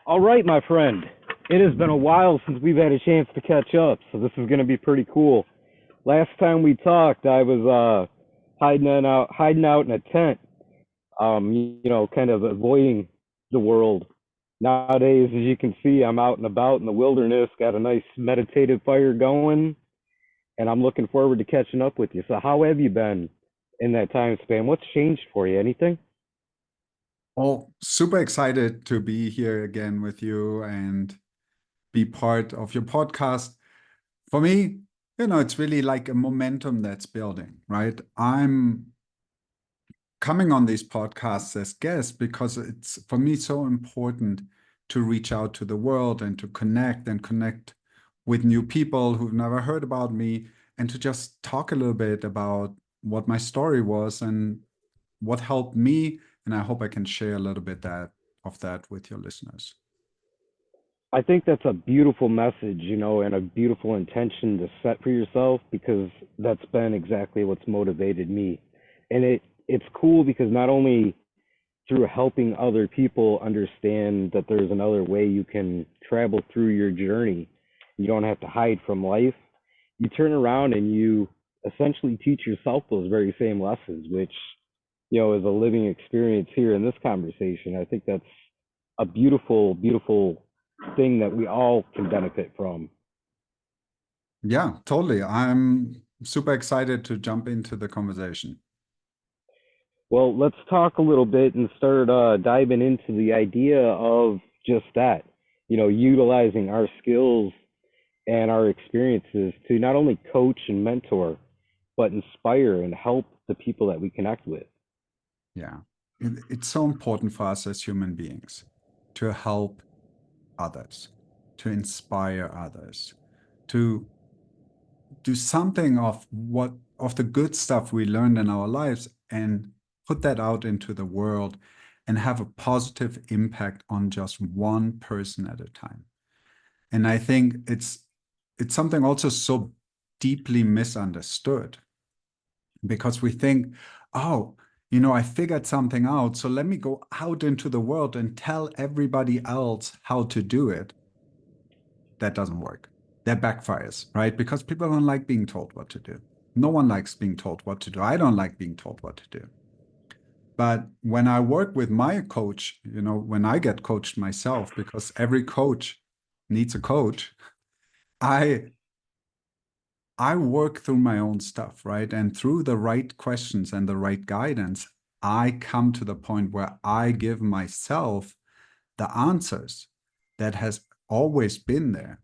All right, my friend. It has been a while since we've had a chance to catch up, so this is going to be pretty cool. Last time we talked, I was hiding out in a tent, kind of avoiding the world. Nowadays, as you can see, I'm out and about in the wilderness, got a nice meditative fire going, and I'm looking forward to catching up with you. So, how have you been in that time span? What's changed for you? Anything? Oh, super excited to be here again with you and be part of your podcast. For me, it's really like a momentum that's building, right? I'm coming on these podcasts as guest because it's for me so important to reach out to the world and to connect with new people who've never heard about me and to just talk a little bit about what my story was and what helped me. And I hope I can share a little bit of that with your listeners. I think that's a beautiful message, and a beautiful intention to set for yourself because that's been exactly what's motivated me. And it's cool because not only through helping other people understand that there's another way you can travel through your journey, you don't have to hide from life. You turn around and you essentially teach yourself those very same lessons, which, is a living experience here in this conversation. I think that's a beautiful, beautiful thing that we all can benefit from. Yeah, totally. I'm super excited to jump into the conversation. Well, let's talk a little bit and start diving into the idea of just that, utilizing our skills and our experiences to not only coach and mentor, but inspire and help the people that we connect with. Yeah. It's so important for us as human beings to help others, to inspire others, to do something of the good stuff we learned in our lives and put that out into the world and have a positive impact on just one person at a time. And I think it's something also so deeply misunderstood because we think, oh, I figured something out, so let me go out into the world and tell everybody else how to do it. That doesn't work. That backfires, right? Because people don't like being told what to do. No one likes being told what to do. I don't like being told what to do. But when I work with my coach, when I get coached myself, because every coach needs a coach, I I work through my own stuff, right? And through the right questions and the right guidance, I come to the point where I give myself the answers that has always been there.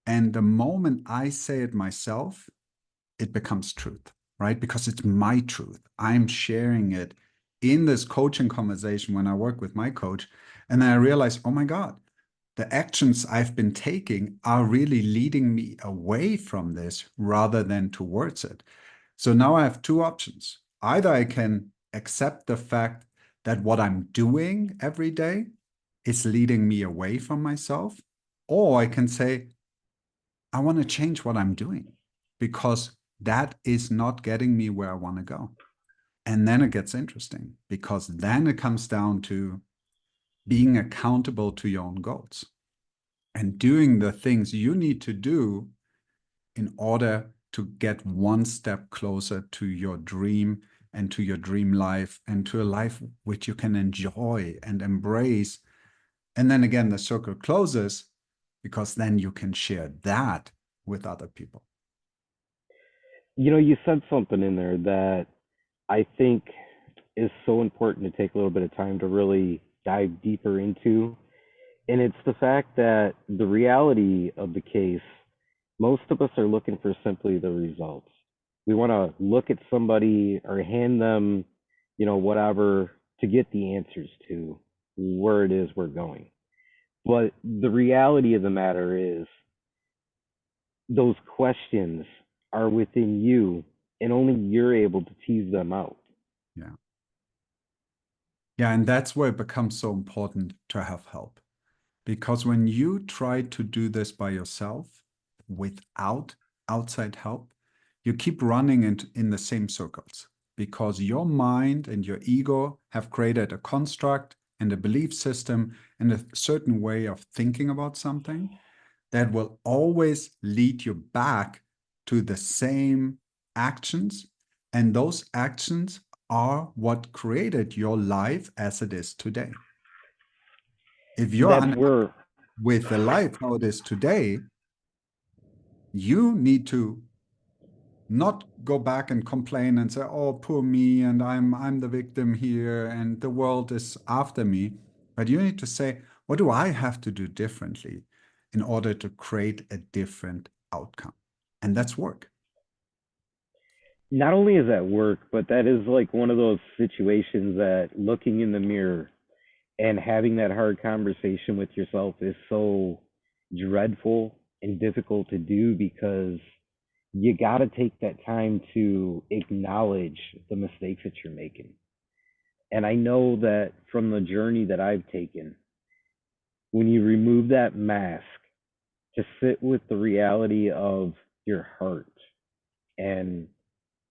And the moment I say it myself, it becomes truth, right? Because it's my truth. I'm sharing it in this coaching conversation when I work with my coach. And then I realize, oh my God, the actions I've been taking are really leading me away from this rather than towards it. So now I have two options. Either I can accept the fact that what I'm doing every day is leading me away from myself, or I can say, I want to change what I'm doing because that is not getting me where I want to go. And then it gets interesting because then it comes down to being accountable to your own goals and doing the things you need to do in order to get one step closer to your dream and to your dream life and to a life which you can enjoy and embrace. And then again, the circle closes because then you can share that with other people. You said something in there that I think is so important to take a little bit of time to really dive deeper into. And it's the fact that the reality of the case, most of us are looking for simply the results. We want to look at somebody or hand them, whatever to get the answers to where it is we're going. But the reality of the matter is, those questions are within you, and only you're able to tease them out. Yeah. Yeah. And that's where it becomes so important to have help. Because when you try to do this by yourself without outside help, you keep running in the same circles because your mind and your ego have created a construct and a belief system and a certain way of thinking about something that will always lead you back to the same actions. And those actions are what created your life as it is today. If you're That's unhappy where with the life how it is today, you need to not go back and complain and say, "Oh, poor me, and I'm the victim here, and the world is after me." But you need to say, "What do I have to do differently in order to create a different outcome?" And that's work. not only is that work, but that is like one of those situations that looking in the mirror and having that hard conversation with yourself is so dreadful and difficult to do because you got to take that time to acknowledge the mistakes that you're making. And I know that from the journey that I've taken, when you remove that mask to sit with the reality of your heart and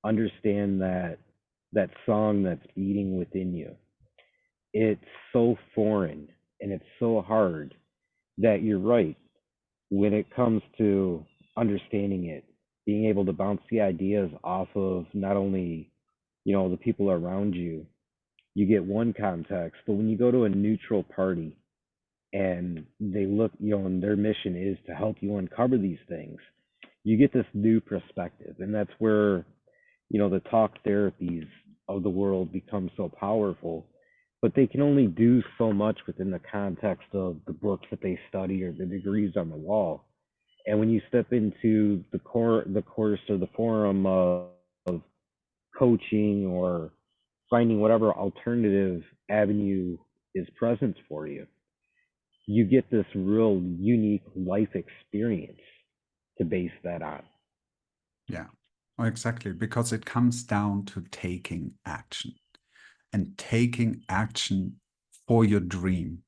understand that that song that's beating within you, it's so foreign and it's so hard that you're right when it comes to understanding it, being able to bounce the ideas off of not only, the people around you, you get one context, but when you go to a neutral party and they look, and their mission is to help you uncover these things, you get this new perspective. And that's where, the talk therapies of the world become so powerful, but they can only do so much within the context of the books that they study or the degrees on the wall. And when you step into the course or the forum of coaching or finding whatever alternative avenue is present for you, you get this real unique life experience to base that on. Yeah, exactly. Because it comes down to taking action and taking action for your dream,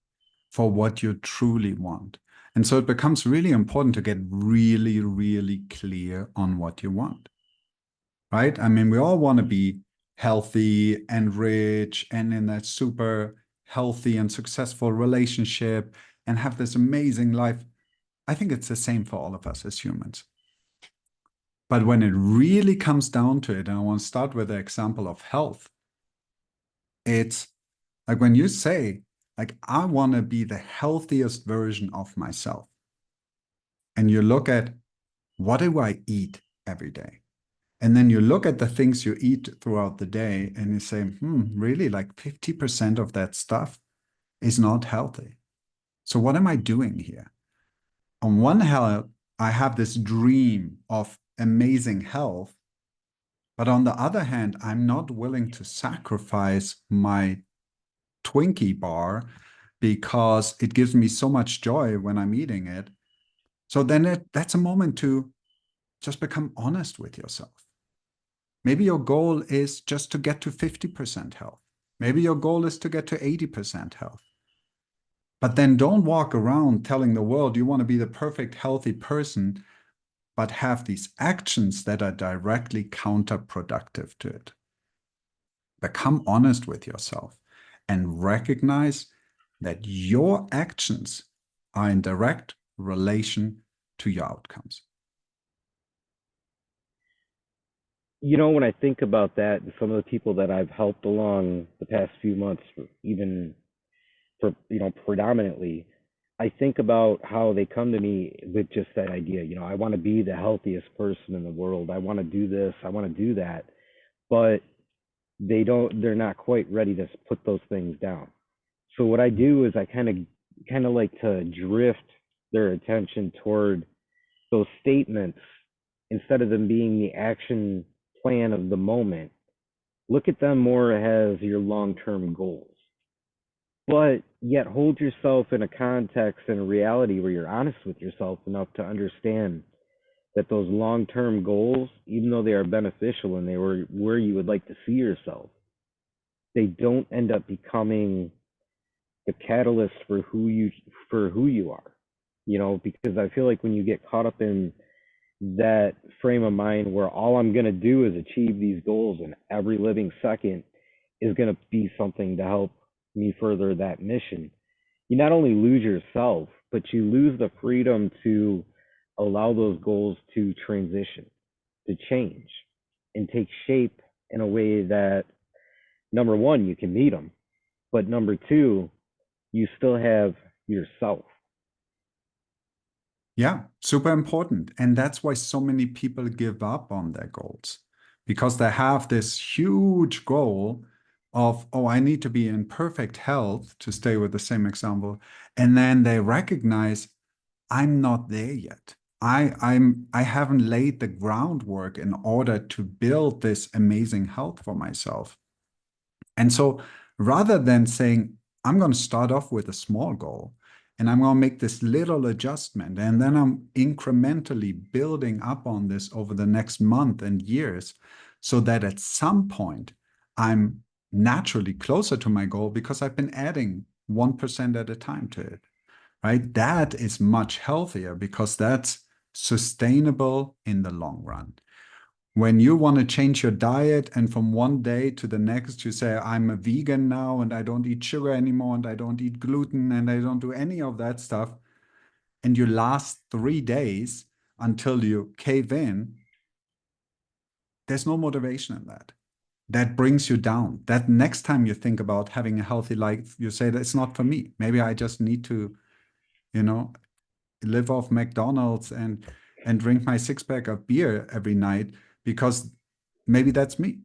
for what you truly want. And so it becomes really important to get really, really clear on what you want, right? I mean, we all want to be healthy and rich and in that super healthy and successful relationship and have this amazing life. I think it's the same for all of us as humans. But when it really comes down to it, and I want to start with the example of health, it's like when you say, like, I want to be the healthiest version of myself. And you look at what do I eat every day? And then you look at the things you eat throughout the day and you say, really, like 50% of that stuff is not healthy. So what am I doing here? On one hand, I have this dream of amazing health. But on the other hand, I'm not willing to sacrifice my Twinkie bar because it gives me so much joy when I'm eating it. So then that's a moment to just become honest with yourself. Maybe your goal is just to get to 50% health. Maybe your goal is to get to 80% health. But then don't walk around telling the world you want to be the perfect healthy person, but have these actions that are directly counterproductive to it. Become honest with yourself and recognize that your actions are in direct relation to your outcomes. When I think about that, some of the people that I've helped along the past few months, even for, predominantly, I think about how they come to me with just that idea, I want to be the healthiest person in the world. I want to do this, I want to do that. But they're not quite ready to put those things down. So what I do is I kind of like to drift their attention toward those statements instead of them being the action plan of the moment. Look at them more as your long-term goals, but yet hold yourself in a context and a reality where you're honest with yourself enough to understand that those long-term goals, even though they are beneficial and they were where you would like to see yourself, they don't end up becoming the catalyst for who you are. Because I feel like when you get caught up in that frame of mind where all I'm going to do is achieve these goals and every living second is going to be something to help, me further that mission, you not only lose yourself, but you lose the freedom to allow those goals to transition, to change, and take shape in a way that, number one, you can meet them, but number two, you still have yourself. Yeah, super important. And that's why so many people give up on their goals because they have this huge goal of, oh, I need to be in perfect health, to stay with the same example. And then they recognize I'm not there yet. I haven't laid the groundwork in order to build this amazing health for myself. And so rather than saying, I'm going to start off with a small goal and I'm going to make this little adjustment, and then I'm incrementally building up on this over the next month and years so that at some point I'm naturally closer to my goal because I've been adding 1% at a time to it, right? That is much healthier because that's sustainable in the long run. When you want to change your diet and from one day to the next you say, I'm a vegan now and I don't eat sugar anymore and I don't eat gluten and I don't do any of that stuff, and you last 3 days until you cave in, there's no motivation in that. That brings you down. That next time you think about having a healthy life, you say that it's not for me. Maybe I just need to, you know, live off McDonald's and drink my 6 pack of beer every night because maybe that's me.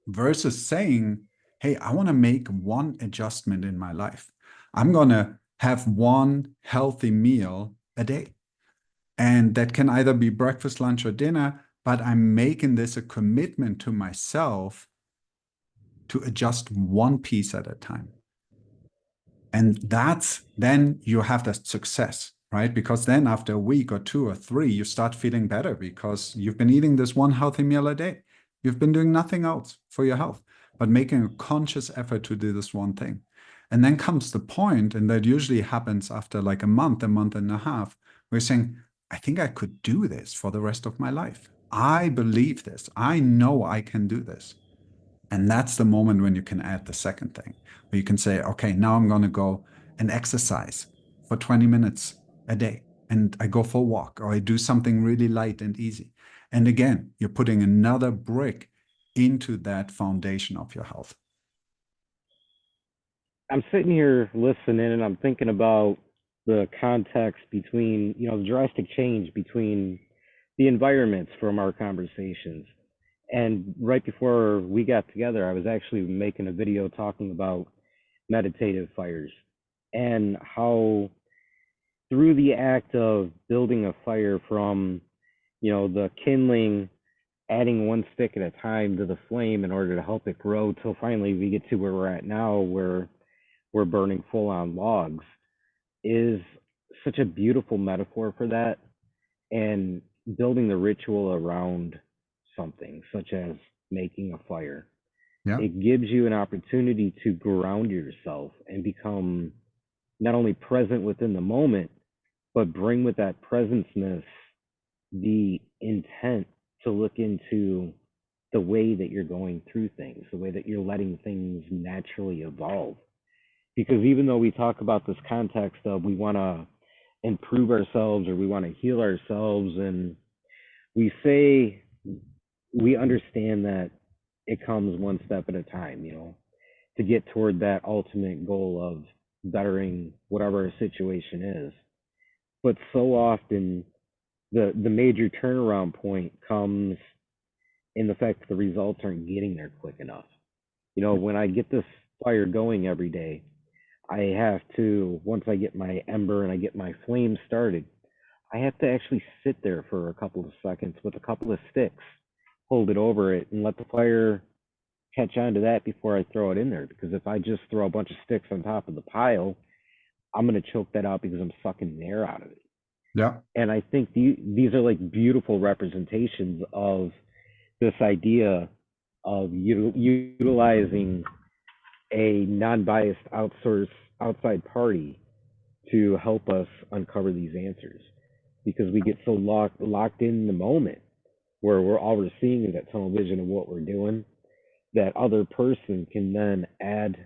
Versus saying, hey, I want to make one adjustment in my life. I'm going to have one healthy meal a day. And that can either be breakfast, lunch, or dinner, but I'm making this a commitment to myself to adjust one piece at a time. And that's then you have that success, right? Because then after a week or two or three, you start feeling better because you've been eating this one healthy meal a day. You've been doing nothing else for your health, but making a conscious effort to do this one thing. And then comes the point, and that usually happens after like a month and a half, where you're saying, I think I could do this for the rest of my life. I believe this. I know I can do this. And that's the moment when you can add the second thing, where you can say, okay, now I'm going to go and exercise for 20 minutes a day. And I go for a walk or I do something really light and easy. And again, you're putting another brick into that foundation of your health. I'm sitting here listening and I'm thinking about the context between, the drastic change between the environments from our conversations. And right before we got together, I was actually making a video talking about meditative fires and how through the act of building a fire from, the kindling, adding one stick at a time to the flame in order to help it grow till finally we get to where we're at now, where we're burning full on logs, is such a beautiful metaphor for that. And building the ritual around something such as making a fire, Yeah. it gives you an opportunity to ground yourself and become not only present within the moment, but bring with that presenceness the intent to look into the way that you're going through things, the way that you're letting things naturally evolve. Because even though we talk about this context of we want to improve ourselves or we want to heal ourselves, and we say we understand that it comes one step at a time, to get toward that ultimate goal of bettering whatever our situation is. But so often the major turnaround point comes in the fact that the results aren't getting there quick enough. When I get this fire going every day, I have to, once I get my ember and I get my flame started, I have to actually sit there for a couple of seconds with a couple of sticks, hold it over it, and let the fire catch on to that before I throw it in there. Because if I just throw a bunch of sticks on top of the pile, I'm going to choke that out because I'm sucking the air out of it. Yeah. And I think these are like beautiful representations of this idea of utilizing a non-biased outside party to help us uncover these answers, because we get so locked in the moment where we're seeing is that tunnel vision of what we're doing, that other person can then add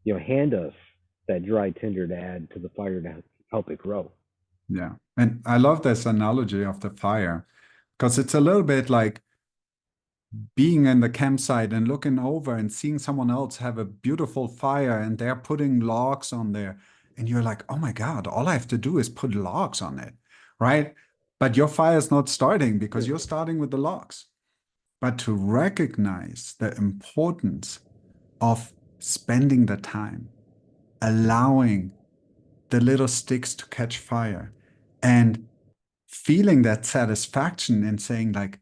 hand us that dry tinder to add to the fire to help it grow. Yeah. And I love this analogy of the fire because it's a little bit like being in the campsite and looking over and seeing someone else have a beautiful fire and they're putting logs on there. And you're like, oh my God, all I have to do is put logs on it, right? But your fire is not starting because you're starting with the logs. But to recognize the importance of spending the time, allowing the little sticks to catch fire, and feeling that satisfaction in saying, like,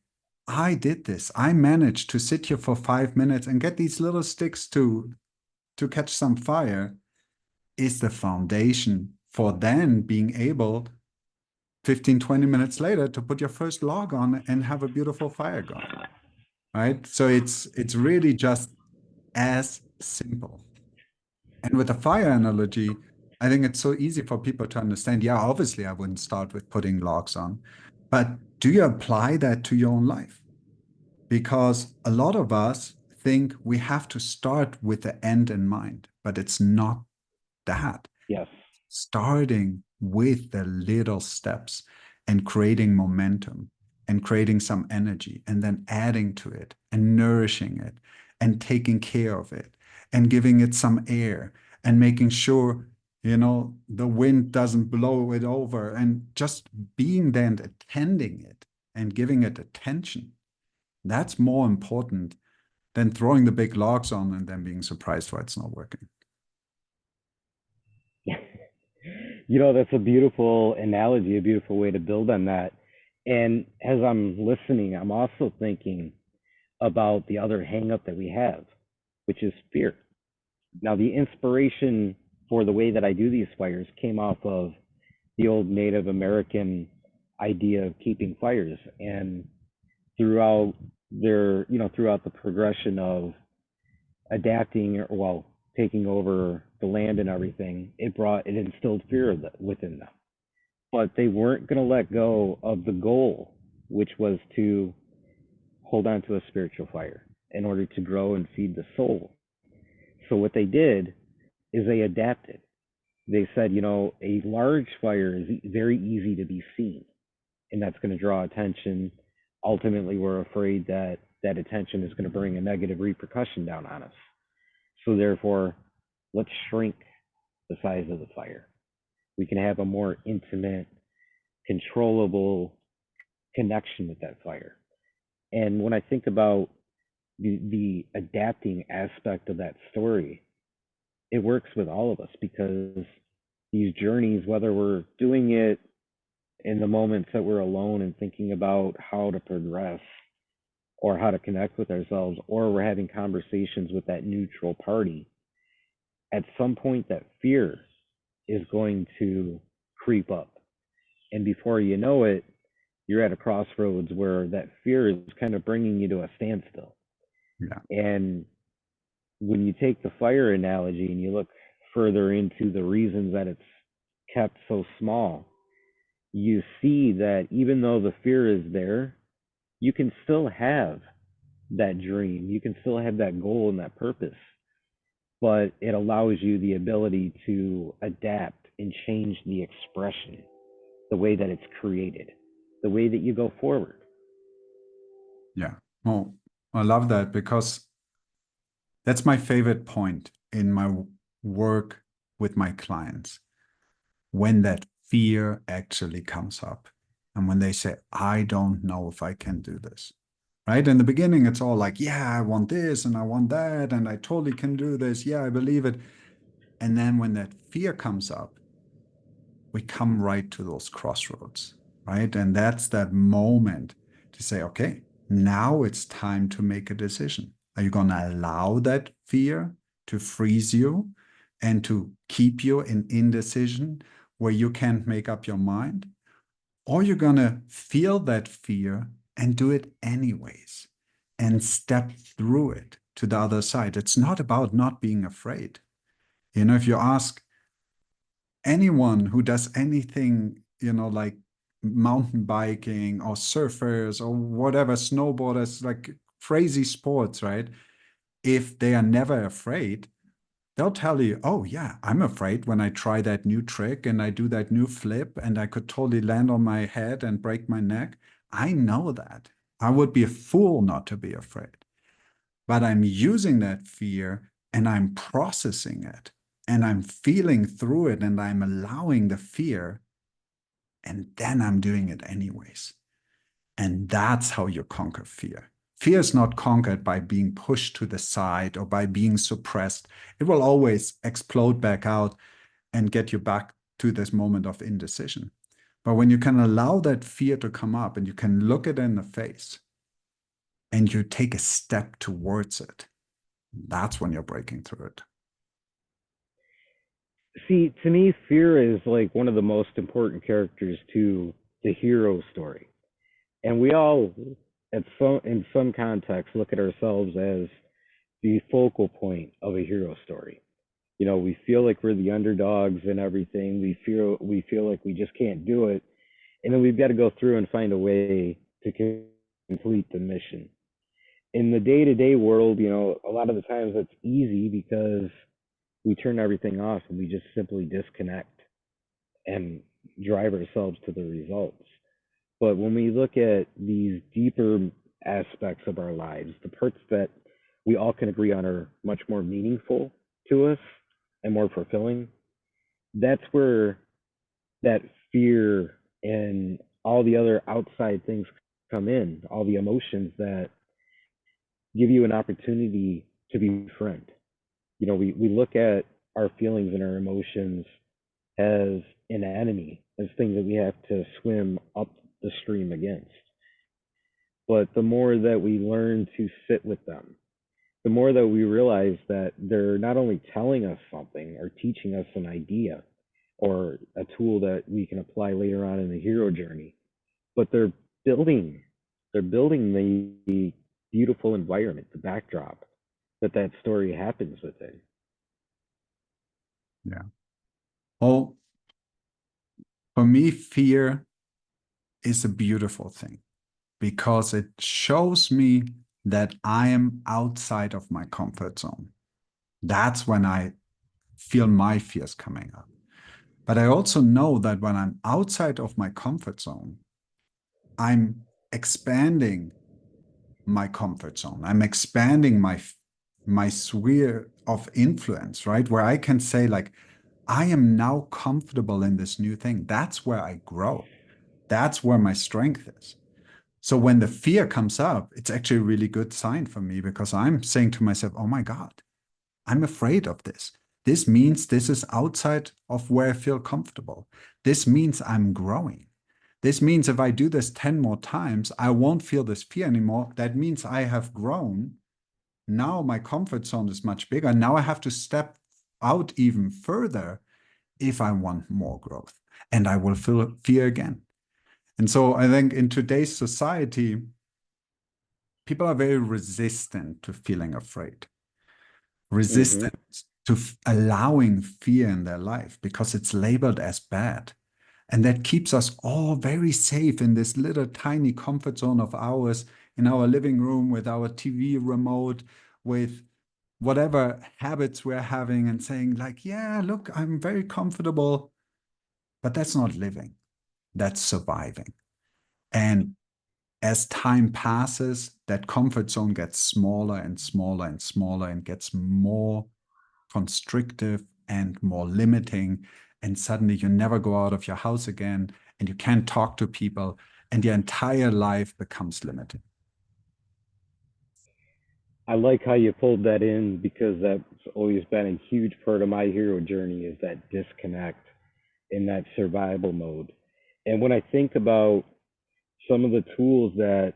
I did this. I managed to sit here for 5 minutes and get these little sticks to catch some fire is the foundation for then being able 15, 20 minutes later to put your first log on and have a beautiful fire going. Right. So it's really just as simple. And with the fire analogy, I think it's so easy for people to understand. Yeah, obviously, I wouldn't start with putting logs on, but do you apply that to your own life? Because a lot of us think we have to start with the end in mind, but it's not that. Yes. Starting with the little steps and creating momentum and creating some energy and then adding to it and nourishing it and taking care of it and giving it some air and making sure the wind doesn't blow it over and just being there and attending it and giving it attention. That's more important than throwing the big logs on and then being surprised why it's not working. That's a beautiful analogy, a beautiful way to build on that. And as I'm listening, I'm also thinking about the other hang up that we have, which is fear. Now, the inspiration for the way that I do these fires came off of the old Native American idea of keeping fires. And throughout throughout the progression of adapting, or well, taking over the land and everything, it instilled fear within them. But they weren't going to let go of the goal, which was to hold on to a spiritual fire in order to grow and feed the soul. So what they did is they adapted. They said, a large fire is very easy to be seen, and that's going to draw attention. Ultimately, we're afraid that that attention is going to bring a negative repercussion down on us. So therefore, let's shrink the size of the fire. We can have a more intimate, controllable connection with that fire. And when I think about the adapting aspect of that story, it works with all of us because these journeys, whether we're doing it in the moments that we're alone and thinking about how to progress or how to connect with ourselves, or we're having conversations with that neutral party, at some point that fear is going to creep up. And before you know it, you're at a crossroads where that fear is kind of bringing you to a standstill. Yeah. And when you take the fire analogy and you look further into the reasons that it's kept so small, you see that even though the fear is there, you can still have that dream, you can still have that goal and that purpose, but it allows you the ability to adapt and change the expression, the way that it's created, the way that you go forward. Yeah. Well, I love that because that's my favorite point in my work with my clients. When that fear actually comes up and when they say, I don't know if I can do this, right? In the beginning, it's all like, yeah, I want this and I want that, and I totally can do this. Yeah, I believe it. And then when that fear comes up, we come right to those crossroads, right? And that's that moment to say, okay, now it's time to make a decision. Are you going to allow that fear to freeze you and to keep you in indecision where you can't make up your mind? Or you're going to feel that fear and do it anyways and step through it to the other side. It's not about not being afraid. If you ask anyone who does anything, like mountain biking or surfers or whatever, snowboarders, like crazy sports, right? If they are never afraid, They'll tell you, oh, yeah, I'm afraid when I try that new trick and I do that new flip and I could totally land on my head and break my neck. I know that. I would be a fool not to be afraid. But I'm using that fear and I'm processing it and I'm feeling through it and I'm allowing the fear and then I'm doing it anyways. And that's how you conquer fear. Fear is not conquered by being pushed to the side or by being suppressed. It will always explode back out and get you back to this moment of indecision. But when you can allow that fear to come up and you can look it in the face and you take a step towards it, that's when you're breaking through it. See, to me, fear is like one of the most important characters to the hero story. And we all, in some context, look at ourselves as the focal point of a hero story. You know, we feel like we're the underdogs and everything. We feel like we just can't do it, and then we've got to go through and find a way to complete the mission. In the day-to-day world, you know, a lot of the times that's easy because we turn everything off and we just simply disconnect and drive ourselves to the results. But when we look at these deeper aspects of our lives, the parts that we all can agree on are much more meaningful to us and more fulfilling, that's where that fear and all the other outside things come in, all the emotions that give you an opportunity to be a friend. You know, we look at our feelings and our emotions as an enemy, as things that we have to swim up the stream against. But the more that we learn to sit with them, the more that we realize that they're not only telling us something or teaching us an idea or a tool that we can apply later on in the hero journey, but building they're building the beautiful environment, the backdrop that story happens within. Yeah. Well, for me, fear is a beautiful thing because it shows me that I am outside of my comfort zone. That's when I feel my fears coming up. But I also know that when I'm outside of my comfort zone, I'm expanding my comfort zone. I'm expanding my sphere of influence, right? Where I can say, like, I am now comfortable in this new thing. That's where I grow. That's where my strength is. So when the fear comes up, it's actually a really good sign for me because I'm saying to myself, oh my God, I'm afraid of this. This means this is outside of where I feel comfortable. This means I'm growing. This means if I do this 10 more times, I won't feel this fear anymore. That means I have grown. Now my comfort zone is much bigger. Now I have to step out even further if I want more growth. And I will feel fear again. And so I think in today's society, people are very resistant to feeling afraid, Mm-hmm. resistant to allowing fear in their life because it's labeled as bad. And that keeps us all very safe in this little tiny comfort zone of ours in our living room with our TV remote, with whatever habits we're having and saying, like, yeah, look, I'm very comfortable. But that's not living, that's surviving. And as time passes, that comfort zone gets smaller and smaller and smaller and gets more constrictive and more limiting. And suddenly you never go out of your house again and you can't talk to people and your entire life becomes limited. I like how you pulled that in because that's always been a huge part of my hero journey is that disconnect in that survival mode. And when I think about some of the tools that,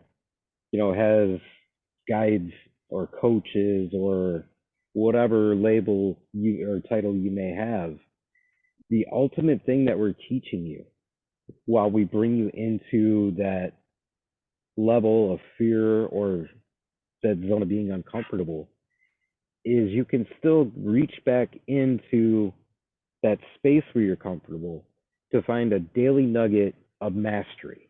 you know, has guides or coaches or whatever label you or title you may have, the ultimate thing that we're teaching you while we bring you into that level of fear or that zone of being uncomfortable is you can still reach back into that space where you're comfortable to find a daily nugget of mastery.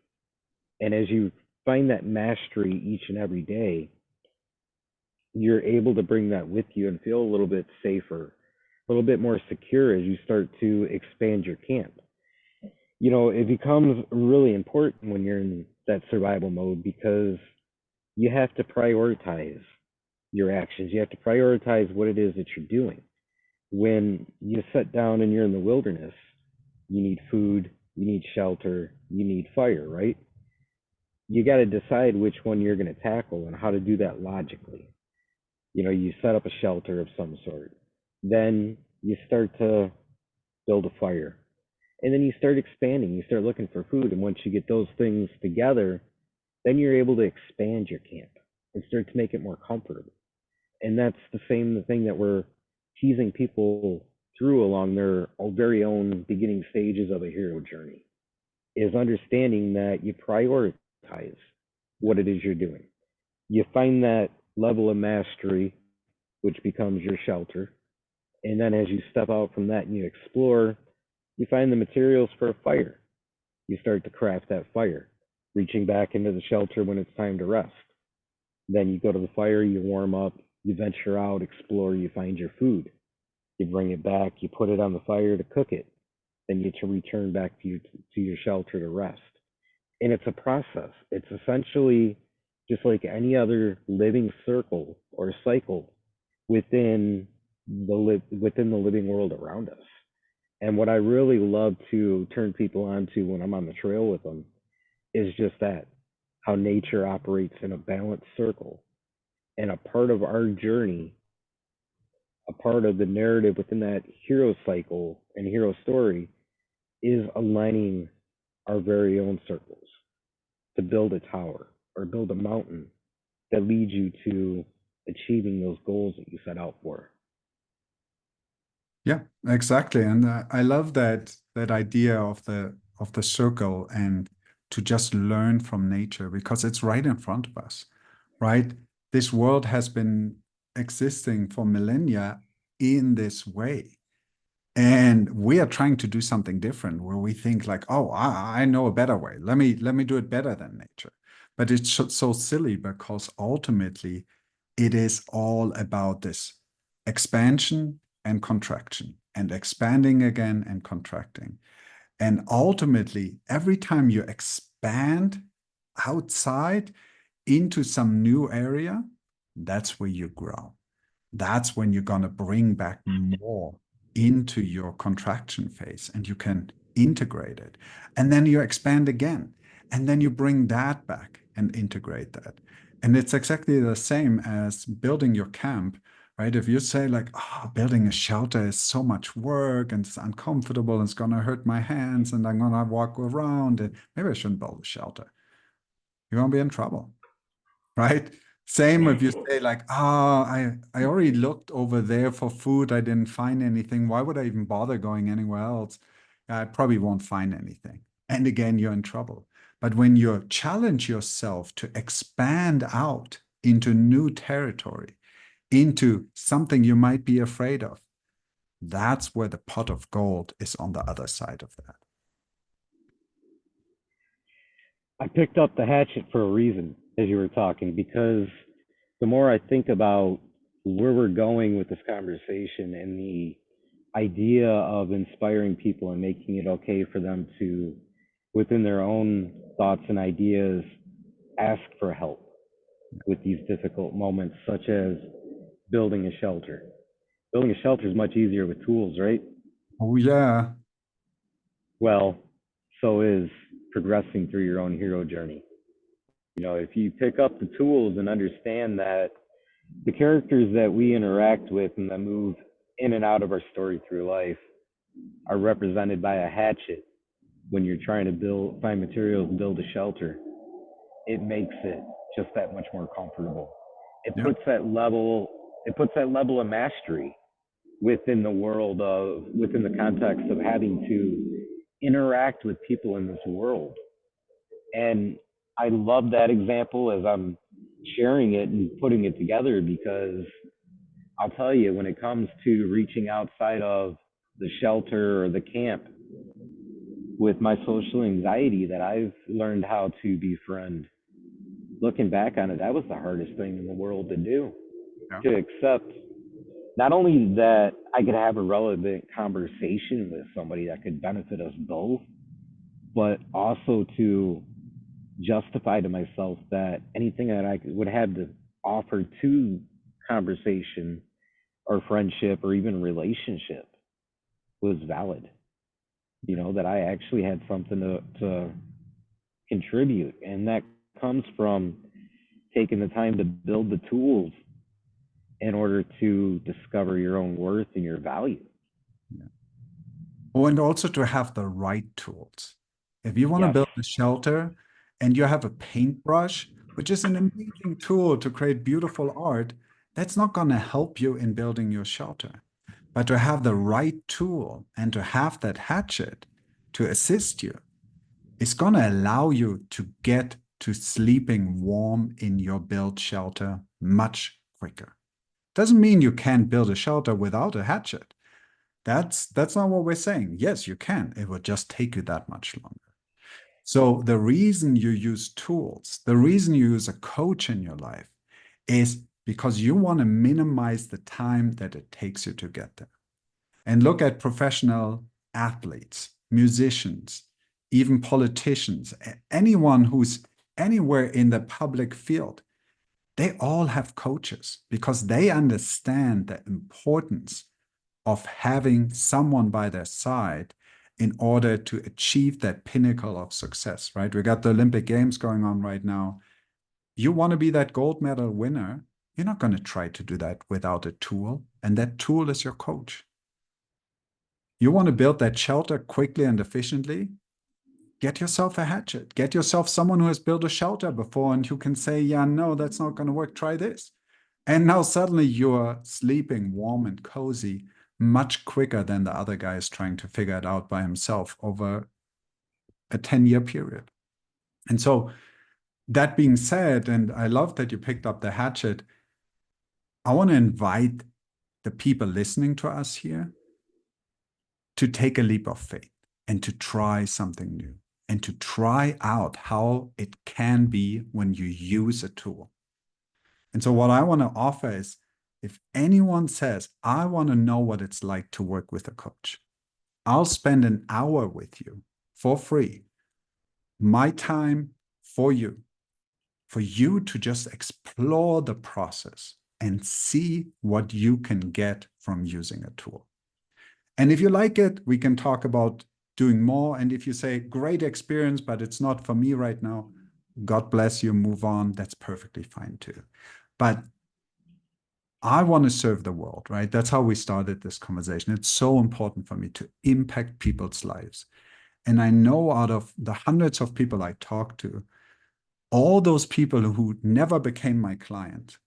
And as you find that mastery each and every day, you're able to bring that with you and feel a little bit safer. a little bit more secure as you start to expand your camp. It becomes really important when you're in that survival mode because you have to prioritize your actions. You have to prioritize what it is that you're doing. When you sit down and you're in the wilderness, you need food, you need shelter, you need fire, right? You got to decide which one you're going to tackle and how to do that logically. You set up a shelter of some sort. Then you start to build a fire. And then you start expanding. You start looking for food. And once you get those things together, then you're able to expand your camp and start to make it more comfortable. And that's the same thing that we're teasing people through along their very own beginning stages of a hero journey is understanding that you prioritize what it is you're doing. You find that level of mastery, which becomes your shelter. And then as you step out from that and you explore, you find the materials for a fire. You start to craft that fire, reaching back into the shelter when it's time to rest. Then you go to the fire, you warm up, you venture out, explore, you find your food. You bring it back, you put it on the fire to cook it. Then you to return back to your shelter to rest. And it's a process. It's essentially just like any other living circle or cycle within within the living world around us. And what I really love to turn people on to when I'm on the trail with them is just that how nature operates in a balanced circle. And a part of our journey, a part of the narrative within that hero cycle and hero story is aligning our very own circles to build a tower or build a mountain that leads you to achieving those goals that you set out for. Yeah, exactly. And I love that idea of the circle and to just learn from nature because it's right in front of us, right? This world has been existing for millennia in this way. And we are trying to do something different where we think like, oh, I know a better way. Let me do it better than nature. But it's so silly because ultimately it is all about this expansion and contraction and expanding again and contracting. And ultimately, every time you expand outside into some new area, that's where you grow. That's when you're going to bring back more into your contraction phase and you can integrate it. And then you expand again. And then you bring that back and integrate that. And it's exactly the same as building your camp, right? If you say, like, oh, building a shelter is so much work and it's uncomfortable and it's going to hurt my hands and I'm going to walk around and maybe I shouldn't build a shelter. You're going to be in trouble, right? Same if you say like, I already looked over there for food. I didn't find anything. Why would I even bother going anywhere else? I probably won't find anything. And again, you're in trouble. But when you challenge yourself to expand out into new territory, into something you might be afraid of, that's where the pot of gold is on the other side of that. I picked up the hatchet for a reason as you were talking because the more I think about where we're going with this conversation and the idea of inspiring people and making it okay for them to, within their own thoughts and ideas, ask for help with these difficult moments, such as building a shelter. Building a shelter is much easier with tools, right? Oh, yeah. Well, so is progressing through your own hero journey. If you pick up the tools and understand that the characters that we interact with and that move in and out of our story through life are represented by a hatchet when you're trying to find materials and build a shelter, it makes it just that much more comfortable. It Yeah. puts that level it puts that level of mastery within the context of having to interact with people in this world. And I love that example as I'm sharing it and putting it together because I'll tell you, when it comes to reaching outside of the shelter or the camp with my social anxiety that I've learned how to befriend, looking back on it, that was the hardest thing in the world to do, Yeah. to accept not only that I could have a relevant conversation with somebody that could benefit us both, but also to justify to myself that anything that I would have to offer to conversation or friendship or even relationship was valid. You know, that I actually had something to contribute. And that comes from taking the time to build the tools in order to discover your own worth and your value. Yeah. Oh, and also to have the right tools. If you want to Yes. build a shelter and you have a paintbrush, which is an amazing tool to create beautiful art, that's not going to help you in building your shelter. But to have the right tool and to have that hatchet to assist you is going to allow you to get to sleeping warm in your built shelter much quicker. Doesn't mean you can't build a shelter without a hatchet. That's not what we're saying. Yes, you can. It will just take you that much longer. So the reason you use tools, the reason you use a coach in your life is because you want to minimize the time that it takes you to get there. And look at professional athletes, musicians, even politicians, anyone who's anywhere in the public field. They all have coaches because they understand the importance of having someone by their side in order to achieve that pinnacle of success, right? We got the Olympic Games going on right now. You want to be that gold medal winner, you're not going to try to do that without a tool, and that tool is your coach. You want to build that shelter quickly and efficiently, get yourself a hatchet, get yourself someone who has built a shelter before and who can say, yeah, no, that's not going to work, try this. And now suddenly you're sleeping warm and cozy much quicker than the other guy is trying to figure it out by himself over a 10-year period. And so, that being said, and I love that you picked up the hatchet, I want to invite the people listening to us here to take a leap of faith and to try something new and to try out how it can be when you use a tool. And so, what I want to offer is if anyone says, I want to know what it's like to work with a coach, I'll spend an hour with you for free, my time for you to just explore the process and see what you can get from using a tool. And if you like it, we can talk about doing more. And if you say, great experience, but it's not for me right now, God bless you, move on. That's perfectly fine too. But I want to serve the world, right? That's how we started this conversation. It's so important for me to impact people's lives. And I know out of the hundreds of people I talk to, all those people who never became my client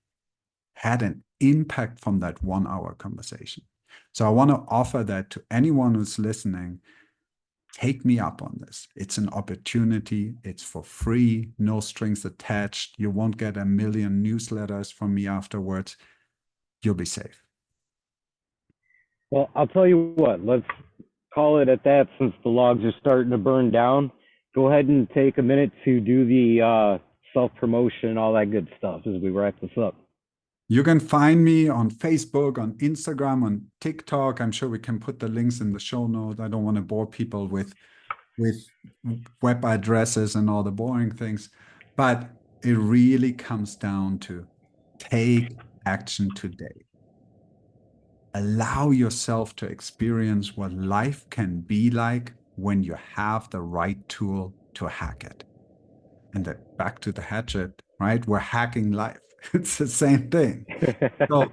had an impact from that 1 hour conversation. So I want to offer that to anyone who's listening. Take me up on this. It's an opportunity. It's for free, no strings attached. You won't get a million newsletters from me afterwards. You'll be safe. Well, I'll tell you what, let's call it at that since the logs are starting to burn down. Go ahead and take a minute to do the self promotion and all that good stuff as we wrap this up. You can find me on Facebook, on Instagram, on TikTok. I'm sure we can put the links in the show notes. I don't want to bore people with web addresses and all the boring things, but it really comes down to take action today. Allow yourself to experience what life can be like when you have the right tool to hack it. And that back to the hatchet, right? We're hacking life. It's the same thing. So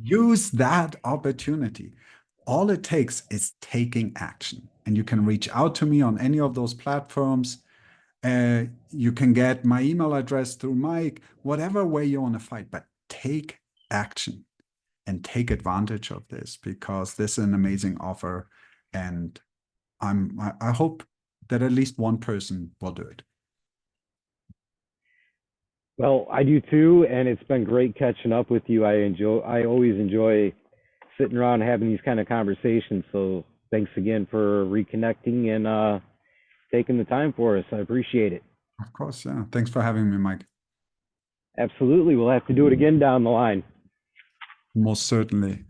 use that opportunity. All it takes is taking action. And you can reach out to me on any of those platforms. You can get my email address through Mike, whatever way you want to fight, but take action and take advantage of this because this is an amazing offer. And I hope that at least one person will do it. Well, I do too, and it's been great catching up with you. I always enjoy sitting around and having these kind of conversations. So thanks again for reconnecting and taking the time for us. I appreciate it. Of course, yeah. Thanks for having me, Mike. Absolutely. We'll have to do it again down the line. Most certainly.